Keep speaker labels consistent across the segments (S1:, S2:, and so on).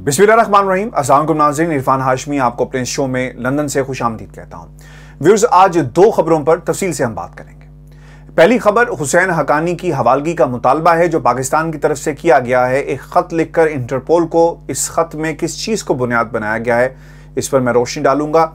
S1: बिस्मिल्लाहिर्रहमानिर्रहीम। अस्सलाम वालेकुम नाज़रीन, इरफान हाशमी आपको अपने शो में लंदन से खुशामदीद कहता हूँ। व्यूअर्स, आज दो खबरों पर तफसील से हम बात करेंगे। पहली खबर हुसैन हकानी की हवालगी का मुतालबा है जो पाकिस्तान की तरफ से किया गया है। एक खत लिखकर इंटरपोल को, इस खत में किस चीज़ को बुनियाद बनाया गया है इस पर मैं रोशनी डालूंगा।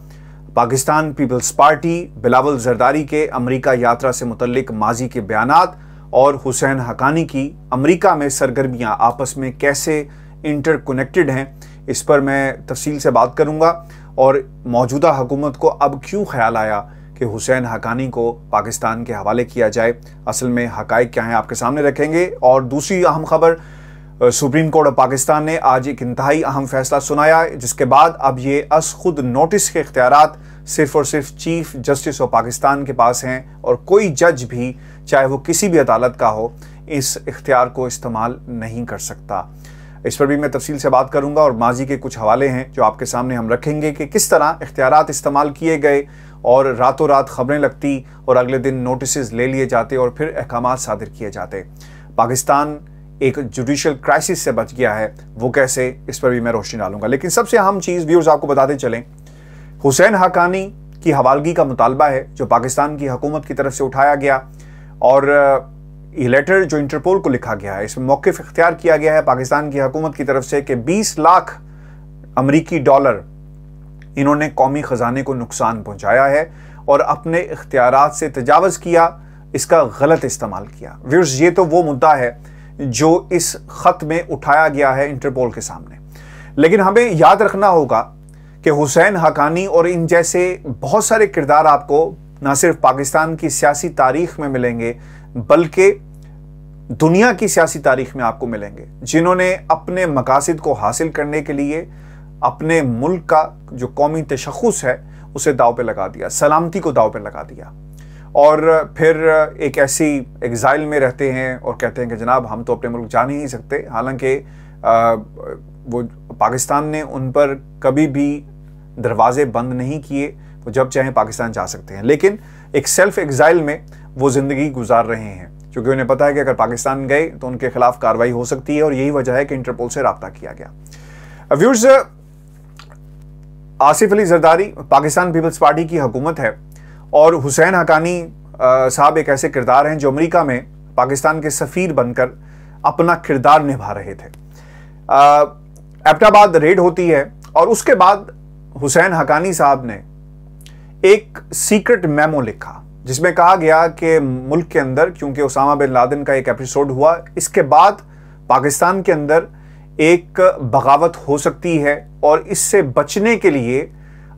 S1: पाकिस्तान पीपल्स पार्टी बिलावल जरदारी के अमरीका यात्रा से मुतल्लिक माजी के बयानात और हुसैन हकानी की अमरीका में सरगर्मियाँ आपस में कैसे इंटरकनेक्टेड हैं इस पर मैं तफसील से बात करूंगा। और मौजूदा हुकूमत को अब क्यों ख्याल आया कि हुसैन हकानी को पाकिस्तान के हवाले किया जाए, असल में हकाइक क्या हैं आपके सामने रखेंगे। और दूसरी अहम खबर, सुप्रीम कोर्ट ऑफ पाकिस्तान ने आज एक इंतहाई अहम फैसला सुनाया जिसके बाद अब ये अस खुद नोटिस के इख्तियारात सिर्फ और सिर्फ चीफ जस्टिस ऑफ पाकिस्तान के पास हैं और कोई जज भी, चाहे वो किसी भी अदालत का हो, इस इख्तियार को इस्तेमाल नहीं कर सकता। इस पर भी मैं तफसील से बात करूंगा और माजी के कुछ हवाले हैं जो आपके सामने हम रखेंगे कि किस तरह इख्तियारात इस्तेमाल किए गए और रातों रात खबरें लगती और अगले दिन नोटिस ले लिए जाते और फिर अहकाम सादिर किए जाते। पाकिस्तान एक जुडिशल क्राइसिस से बच गया है, वो कैसे, इस पर भी मैं रोशनी डालूंगा। लेकिन सबसे अहम चीज़ व्यूअर्स आपको बताते चलें, हुसैन हकानी की हवालगी का मुतालबा है जो पाकिस्तान की हुकूमत की तरफ से उठाया गया और ये लेटर जो इंटरपोल को लिखा गया है इसमें मौक़िफ़ इख्तियार किया गया है पाकिस्तान की हुकूमत की तरफ से कि 20 लाख अमरीकी डॉलर इन्होंने कौमी ख़जाने को नुकसान पहुंचाया है और अपने इख्तियारात से तजावज़ किया, इसका गलत इस्तेमाल किया। व्यूअर्स, ये तो वो मुद्दा है जो इस ख़त में उठाया गया है इंटरपोल के सामने। लेकिन हमें याद रखना होगा कि हुसैन हकानी और इन जैसे बहुत सारे किरदार आपको न सिर्फ पाकिस्तान की सियासी तारीख में मिलेंगे बल्कि दुनिया की सियासी तारीख में आपको मिलेंगे जिन्होंने अपने मकासद को हासिल करने के लिए अपने मुल्क का जो कौमी तशख़्ख़ुस है उसे दाव पे लगा दिया, सलामती को दाव पे लगा दिया और फिर एक ऐसी एग्ज़ाइल में रहते हैं और कहते हैं कि जनाब हम तो अपने मुल्क जा नहीं सकते। हालांकि वो पाकिस्तान ने उन पर कभी भी दरवाजे बंद नहीं किए, वो जब चाहें पाकिस्तान जा सकते हैं, लेकिन एक सेल्फ एग्ज़ाइल में वो ज़िंदगी गुजार रहे हैं क्योंकि उन्हें पता है कि अगर पाकिस्तान गए तो उनके खिलाफ कार्रवाई हो सकती है और यही वजह है कि इंटरपोल से रब्ता किया गया। व्यूअर्स, आसिफ अली जरदारी पाकिस्तान पीपल्स पार्टी की हुकूमत है और हुसैन हकानी साहब एक ऐसे किरदार हैं जो अमेरिका में पाकिस्तान के सफ़ीर बनकर अपना किरदार निभा रहे थे। एबटाबाद रेड होती है और उसके बाद हुसैन हकानी साहब ने एक सीक्रेट मेमो लिखा जिसमें कहा गया कि मुल्क के अंदर, क्योंकि उसामा बिन लादेन का एक एपिसोड हुआ, इसके बाद पाकिस्तान के अंदर एक बगावत हो सकती है और इससे बचने के लिए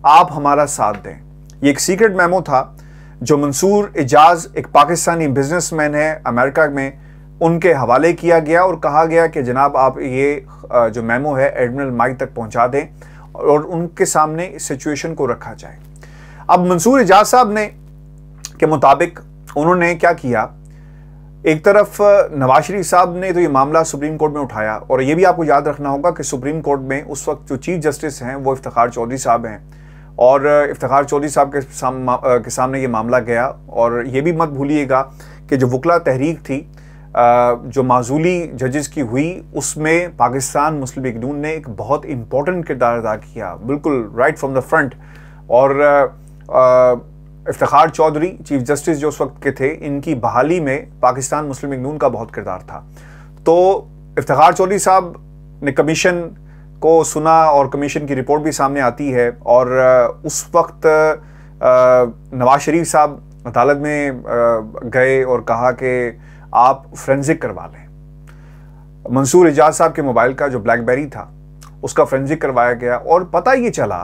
S1: आप हमारा साथ दें। ये एक सीक्रेट मेमो था जो मंसूर इजाज़, एक पाकिस्तानी बिजनेसमैन है अमेरिका में, उनके हवाले किया गया और कहा गया कि जनाब आप ये जो मेमो है एडमिरल माइक तक पहुंचा दें और उनके सामने इस सिचुएशन को रखा जाए। अब मंसूर इजाज़ साहब ने के मुताबिक उन्होंने क्या किया, एक तरफ नवाज शरीफ साहब ने तो ये मामला सुप्रीम कोर्ट में उठाया और ये भी आपको याद रखना होगा कि सुप्रीम कोर्ट में उस वक्त जो चीफ जस्टिस हैं वो इफ्तिखार चौधरी साहब हैं और इफ्तिखार चौधरी साहब के सामने ये मामला गया। और ये भी मत भूलिएगा कि जो वकला तहरीक थी जो माजूली जजेस की हुई उसमें पाकिस्तान मुस्लिम लीग नून ने एक बहुत इंपॉर्टेंट किरदार अदा किया, बिल्कुल राइट फ्रॉम द फ्रंट। और इफ्तिखार चौधरी चीफ जस्टिस जो उस वक्त के थे, इनकी बहाली में पाकिस्तान मुस्लिम लीग नून का बहुत किरदार था। तो इफ्तिखार चौधरी साहब ने कमीशन को सुना और कमीशन की रिपोर्ट भी सामने आती है और उस वक्त नवाज शरीफ साहब अदालत में गए और कहा कि आप फोरेंसिक करवा लें। मंसूर इजाज़ साहब के मोबाइल का जो ब्लैकबेरी था उसका फोरेंसिक करवाया गया और पता ये चला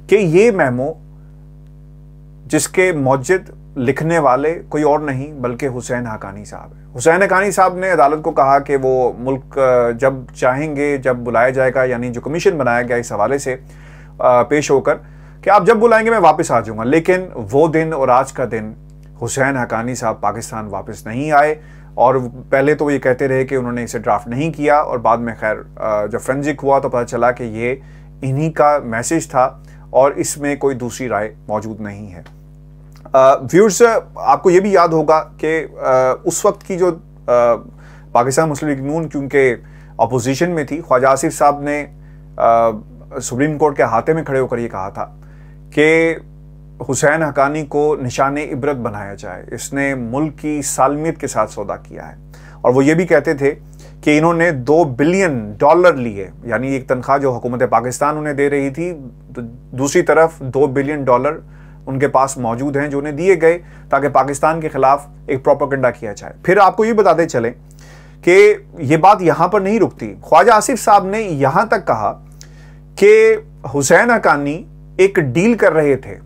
S1: कि ये मेमो जिसके मौजद लिखने वाले कोई और नहीं बल्कि हुसैन हकानी साहब है। हुसैन हकानी साहब ने अदालत को कहा कि वो मुल्क जब चाहेंगे, जब बुलाया जाएगा, यानी जो कमीशन बनाया गया इस हवाले से पेश होकर कि आप जब बुलाएंगे मैं वापस आ जाऊंगा। लेकिन वो दिन और आज का दिन हुसैन हकानी साहब पाकिस्तान वापस नहीं आए और पहले तो ये कहते रहे कि उन्होंने इसे ड्राफ्ट नहीं किया और बाद में खैर जब फोरेंसिक हुआ तो पता चला कि ये इन्हीं का मैसेज था और इसमें कोई दूसरी राय मौजूद नहीं है। व्यूअर्स, आपको ये भी याद होगा कि उस वक्त की जो पाकिस्तान मुस्लिम लीग नून क्योंकि अपोजिशन में थी, ख्वाजा आसिफ साहब ने सुप्रीम कोर्ट के हाथे में खड़े होकर ये कहा था कि हुसैन हक्कानी को निशाने इबरत बनाया जाए, इसने मुल्क की सालमियत के साथ सौदा किया है। और वो ये भी कहते थे कि इन्होंने $2 बिलियन लिए, यानी एक तनख्वाह जो हुकूमत पाकिस्तान उन्हें दे रही थी, तो दूसरी तरफ $2 बिलियन उनके पास मौजूद हैं जो उन्हें दिए गए ताकि पाकिस्तान के खिलाफ एक प्रोपेगेंडा किया जाए। फिर आपको ये बताते चलें कि ये बात यहां पर नहीं रुकती। ख्वाजा आसिफ साहब ने यहां तक कहा कि हुसैन हक्कानी एक डील कर रहे थे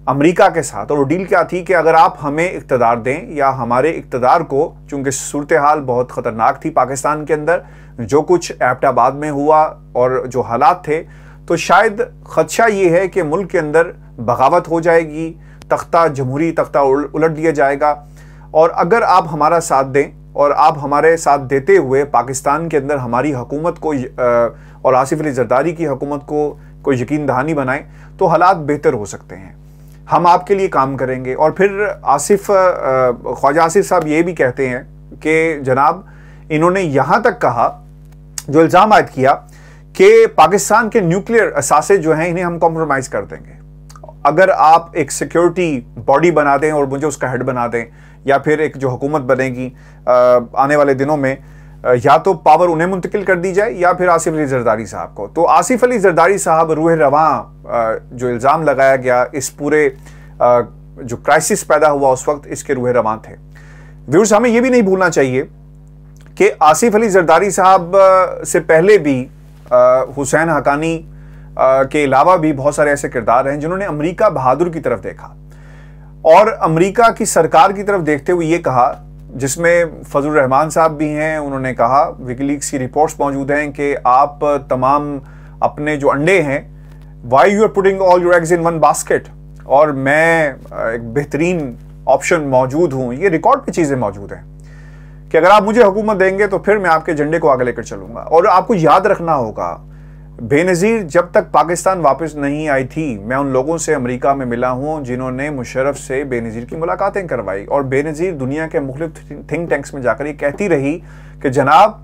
S1: अमेरिका के साथ, और वो डील क्या थी कि अगर आप हमें इक़्तिदार दें या हमारे इक़्तिदार को, चूंकि सूरत हाल बहुत ख़तरनाक थी पाकिस्तान के अंदर, जो कुछ एबटाबाद में हुआ और जो हालात थे, तो शायद खदशा ये है कि मुल्क के अंदर बगावत हो जाएगी, जमहूरी तख्ता उलट दिया जाएगा। और अगर आप हमारा साथ दें और आप हमारे साथ देते हुए पाकिस्तान के अंदर हमारी हुकूमत को और आसिफ अली जरदारी की हुकूमत को कोई यकीन दहानी बनाएं, तो हालात बेहतर हो सकते हैं, हम आपके लिए काम करेंगे। और फिर ख्वाजा आसिफ साहब ये भी कहते हैं कि जनाब, इन्होंने यहाँ तक कहा, जो इल्ज़ाम आयद किया कि पाकिस्तान के न्यूक्लियर असासे जो हैं इन्हें हम कॉम्प्रोमाइज़ कर देंगे अगर आप एक सिक्योरिटी बॉडी बना दें और मुझे उसका हेड बना दें, या फिर एक जो हुकूमत बनेगी आने वाले दिनों में, या तो पावर उन्हें मुंतकिल कर दी जाए या फिर आसिफ अली जरदारी साहब को। तो आसिफ अली जरदारी साहब रूह रवां जो इल्ज़ाम लगाया गया, इस पूरे जो क्राइसिस पैदा हुआ उस वक्त, इसके रूह रवां थे। व्यूअर्स, हमें यह भी नहीं भूलना चाहिए कि आसिफ अली जरदारी साहब से पहले भी हुसैन हक्कानी के अलावा भी बहुत सारे ऐसे किरदार हैं जिन्होंने अमेरिका बहादुर की तरफ देखा और अमेरिका की सरकार की तरफ देखते हुए ये कहा, जिसमें फजलुर रहमान साहब भी हैं। उन्होंने कहा, विकीलीक्स की रिपोर्ट्स मौजूद हैं, कि आप तमाम अपने जो अंडे हैं, why you are putting all your eggs in one basket, और मैं एक बेहतरीन ऑप्शन मौजूद हूं। ये रिकॉर्ड पे चीज़ें मौजूद हैं कि अगर आप मुझे हुकूमत देंगे तो फिर मैं आपके झंडे को आगे लेकर चलूंगा। और आपको याद रखना होगा, बेनज़ीर जब तक पाकिस्तान वापस नहीं आई थी, मैं उन लोगों से अमेरिका में मिला हूं जिन्होंने मुशर्रफ से बेनज़ीर की मुलाकातें करवाई, और बेनज़ीर दुनिया के मुख्तलिफ थिंक टैंक्स में जाकर ये कहती रही कि जनाब,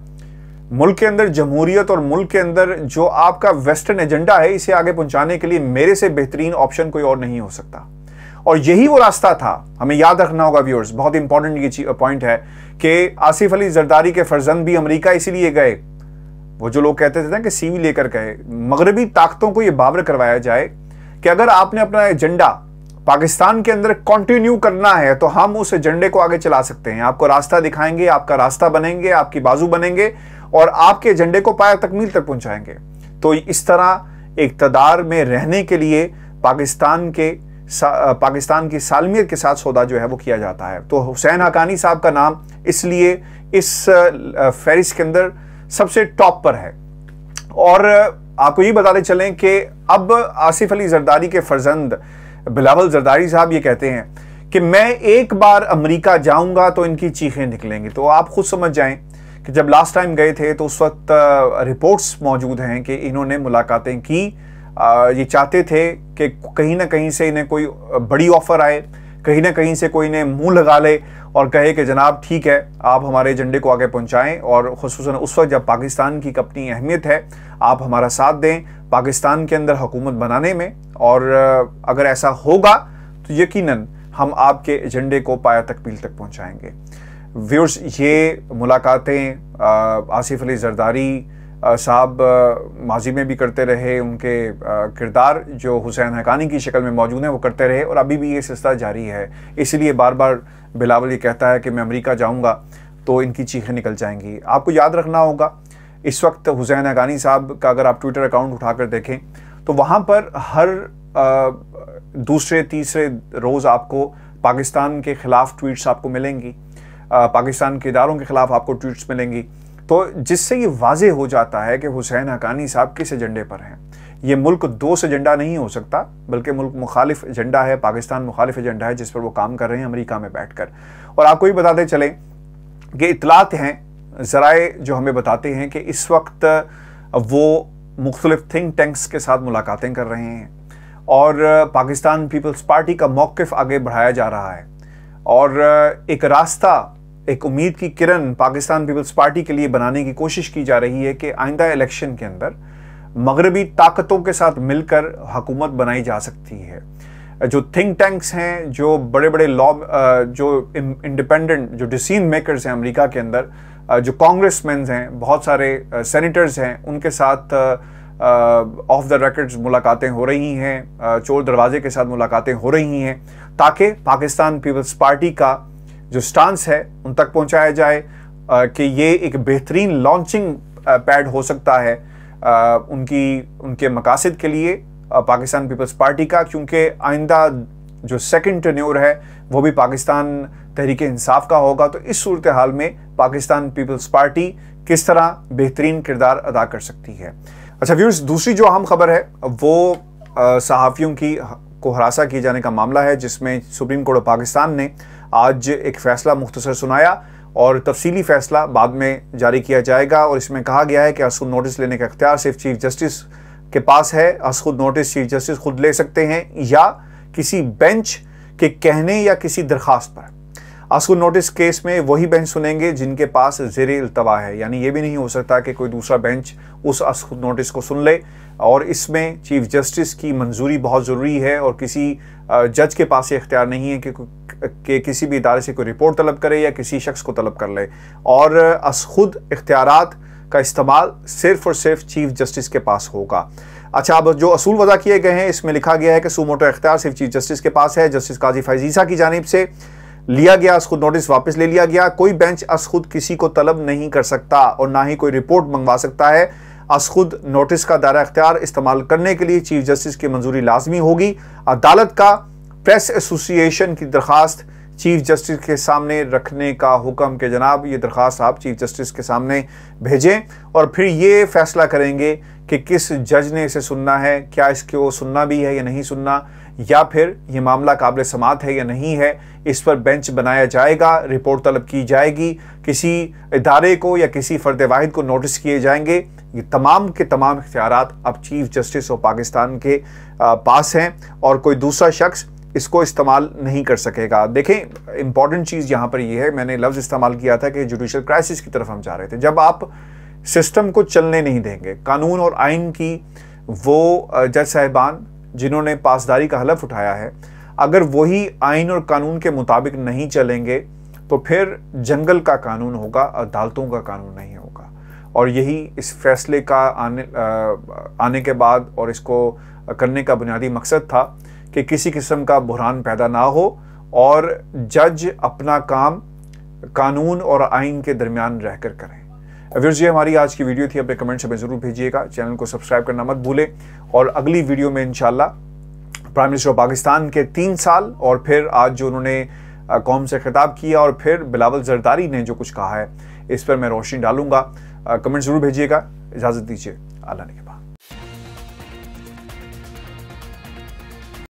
S1: मुल्क के अंदर जमहूरियत और मुल्क के अंदर जो आपका वेस्टर्न एजेंडा है, इसे आगे पहुंचाने के लिए मेरे से बेहतरीन ऑप्शन कोई और नहीं हो सकता। और यही वो रास्ता था। हमें याद रखना होगा व्यूअर्स, बहुत इंपॉर्टेंट ये पॉइंट है कि आसिफ अली जरदारी के फर्जंद भी अमेरिका इसीलिए गए। वो जो लोग कहते थे ना कि सीवी लेकर गए, मगरबी ताकतों को यह बावर करवाया जाए कि अगर आपने अपना एजेंडा पाकिस्तान के अंदर कंटिन्यू करना है तो हम उस एजेंडे को आगे चला सकते हैं, आपको रास्ता दिखाएंगे, आपका रास्ता बनेंगे, आपकी बाजू बनेंगे और आपके एजेंडे को पाया तकमील तक पहुंचाएंगे। तो इस तरह इक़्तिदार में रहने के लिए पाकिस्तान की सालमियत के साथ सौदा जो है वो किया जाता है। तो हुसैन हक्कानी साहब का नाम इसलिए इस फहरिस्त के अंदर सबसे टॉप पर है। और आपको ये बताते चलें कि अब आसिफ अली जरदारी के फर्जंद बिलावल जरदारी साहब ये कहते हैं कि मैं एक बार अमेरिका जाऊंगा तो इनकी चीखें निकलेंगी। तो आप खुद समझ जाएं कि जब लास्ट टाइम गए थे तो उस वक्त रिपोर्ट्स मौजूद हैं कि इन्होंने मुलाकातें की। ये चाहते थे कि कहीं ना कहीं से इन्हें कोई बड़ी ऑफर आए, कहीं ना कहीं से कोई इन्हें मुंह लगा ले और कहे कि जनाब ठीक है, आप हमारे एजेंडे को आगे पहुंचाएं, और खुसूसन उस वक्त जब पाकिस्तान की अपनी अहमियत है, आप हमारा साथ दें पाकिस्तान के अंदर हुकूमत बनाने में, और अगर ऐसा होगा तो यकीनन हम आपके एजेंडे को पाया तकमील तक पहुंचाएंगे। व्यूअर्स, ये मुलाकातें आसिफ अली जरदारी साहब माजी में भी करते रहे, उनके किरदार जो हुसैन हक्कानी की शक्ल में मौजूद हैं वो करते रहे, और अभी भी ये सिलसिला जारी है। इसलिए बार बार बिलावल ये कहता है कि मैं अमेरिका जाऊंगा तो इनकी चीखें निकल जाएंगी। आपको याद रखना होगा, इस वक्त हुसैन हक्कानी साहब का अगर आप ट्विटर अकाउंट उठाकर देखें तो वहाँ पर हर दूसरे तीसरे रोज़ आपको पाकिस्तान के ख़िलाफ़ ट्वीट्स आपको मिलेंगी, पाकिस्तान के इदारों के ख़िलाफ़ आपको ट्वीट्स मिलेंगी। तो जिससे ये वाजे हो जाता है कि हुसैन हक्कानी साहब किस एजेंडे पर हैं। ये मुल्क दोस्त एजेंडा नहीं हो सकता, बल्कि मुल्क मुखालिफ एजेंडा है, पाकिस्तान मुखालिफ एजेंडा है जिस पर वो काम कर रहे हैं अमेरिका में बैठकर। और आपको ये बताते चलें कि इतलात हैं, ज़राए जो हमें बताते हैं कि इस वक्त वो मुख्तलिफ थिंक टैंक्स के साथ मुलाकातें कर रहे हैं और पाकिस्तान पीपल्स पार्टी का मौक़िफ़ आगे बढ़ाया जा रहा है, और एक रास्ता, एक उम्मीद की किरण पाकिस्तान पीपल्स पार्टी के लिए बनाने की कोशिश की जा रही है कि आइंदा इलेक्शन के अंदर मगरबी ताकतों के साथ मिलकर हुकूमत बनाई जा सकती है। जो थिंक टैंक्स हैं, जो बड़े बड़े लॉ, जो इंडिपेंडेंट जो डिसीजन मेकर्स हैं अमेरिका के अंदर, जो कांग्रेसमैन हैं, बहुत सारे सेनेटर्स हैं, उनके साथ ऑफ द रिकॉर्ड्स मुलाकातें हो रही हैं, चोर दरवाजे के साथ मुलाकातें हो रही हैं, ताकि पाकिस्तान पीपल्स पार्टी का जो स्टांस है उन तक पहुंचाया जाए कि ये एक बेहतरीन लॉन्चिंग पैड हो सकता है उनके मकासद के लिए पाकिस्तान पीपल्स पार्टी का, क्योंकि आइंदा जो सेकंड टेन्योर है वो भी पाकिस्तान तहरीक इंसाफ का होगा। तो इस सूरत हाल में पाकिस्तान पीपल्स पार्टी किस तरह बेहतरीन किरदार अदा कर सकती है। अच्छा व्यूअर्स, दूसरी जो अहम खबर है वो सहाफ़ियों को हरासा किए जाने का मामला है, जिसमें सुप्रीम कोर्ट ऑफ पाकिस्तान ने आज एक फ़ैसला मुख्तसर सुनाया और तफसीली फ़ैसला बाद में जारी किया जाएगा। और इसमें कहा गया है कि असखुद नोटिस लेने का इख्तियार सिर्फ चीफ जस्टिस के पास है। असखुद नोटिस चीफ जस्टिस खुद ले सकते हैं या किसी बेंच के कहने या किसी दरख्वास्त पर। असखुद नोटिस केस में वही बेंच सुनेंगे जिनके पास ज़ेरे इल्तवा है, यानी ये भी नहीं हो सकता कि कोई दूसरा बेंच उस असखुद नोटिस को सुन ले। और इसमें चीफ जस्टिस की मंजूरी बहुत ज़रूरी है और किसी जज के पास ये इख्तियार नहीं है कि किसी भी इदारे से कोई रिपोर्ट तलब करे या किसी शख्स को तलब कर ले। और असखुद इख्तियारात का इस्तेमाल सिर्फ और सिर्फ चीफ जस्टिस के पास होगा। अच्छा, अब जो असूल वज़ा किए गए हैं इसमें लिखा गया है कि सुमोटो इख्तियार सिर्फ चीफ जस्टिस के पास है। जस्टिस काजी फैज़ ईसा की जानिब से लिया गया असखुद नोटिस वापस ले लिया गया। कोई बेंच असखुद किसी को तलब नहीं कर सकता और ना ही कोई रिपोर्ट मंगवा सकता है। असखुद नोटिस का दायरा इख्तियार इस्तेमाल करने के लिए चीफ जस्टिस की मंजूरी लाजमी होगी। अदालत का प्रेस एसोसिएशन की दरख्वास्त चीफ जस्टिस के सामने रखने का हुक्म कि जनाब ये दरख्वास्त आप चीफ जस्टिस के सामने भेजें और फिर ये फैसला करेंगे कि किस जज ने इसे सुनना है, क्या इसको सुनना भी है या नहीं सुनना, या फिर ये मामला काबिल समाअत है या नहीं है। इस पर बेंच बनाया जाएगा, रिपोर्ट तलब की जाएगी, किसी इदारे को या किसी फर्द वाहिद को नोटिस किए जाएंगे। ये तमाम के तमाम इख्तियारात अब चीफ जस्टिस ऑफ पाकिस्तान के पास हैं और कोई दूसरा शख्स इसको इस्तेमाल नहीं कर सकेगा। देखें, इंपॉर्टेंट चीज़ यहाँ पर यह है, मैंने लफ्ज़ इस्तेमाल किया था कि जुडिशल क्राइसिस की तरफ हम जा रहे थे। जब आप सिस्टम को चलने नहीं देंगे, कानून और आइन की वो जज साहिबान जिन्होंने पासदारी का हलफ उठाया है, अगर वही आइन और कानून के मुताबिक नहीं चलेंगे तो फिर जंगल का कानून होगा, अदालतों का कानून नहीं होगा। और यही इस फैसले का आने के बाद और इसको करने का बुनियादी मकसद था कि किसी किस्म का बुहरान पैदा ना हो और जज अपना काम कानून और आइन के दरमियान रहकर करें। व्यूअर्स, ये हमारी आज की वीडियो थी। अपने कमेंट्स हमें ज़रूर भेजिएगा, चैनल को सब्सक्राइब करना मत भूलें। और अगली वीडियो में इंशाल्लाह प्राइम मिनिस्टर ऑफ पाकिस्तान के 3 साल और फिर आज जो उन्होंने कौम से खिताब किया और फिर बिलावल जरदारी ने जो कुछ कहा है, इस पर मैं रोशनी डालूंगा। कमेंट ज़रूर भेजिएगा। इजाज़त दीजिए, अल्लाह ने के बाद।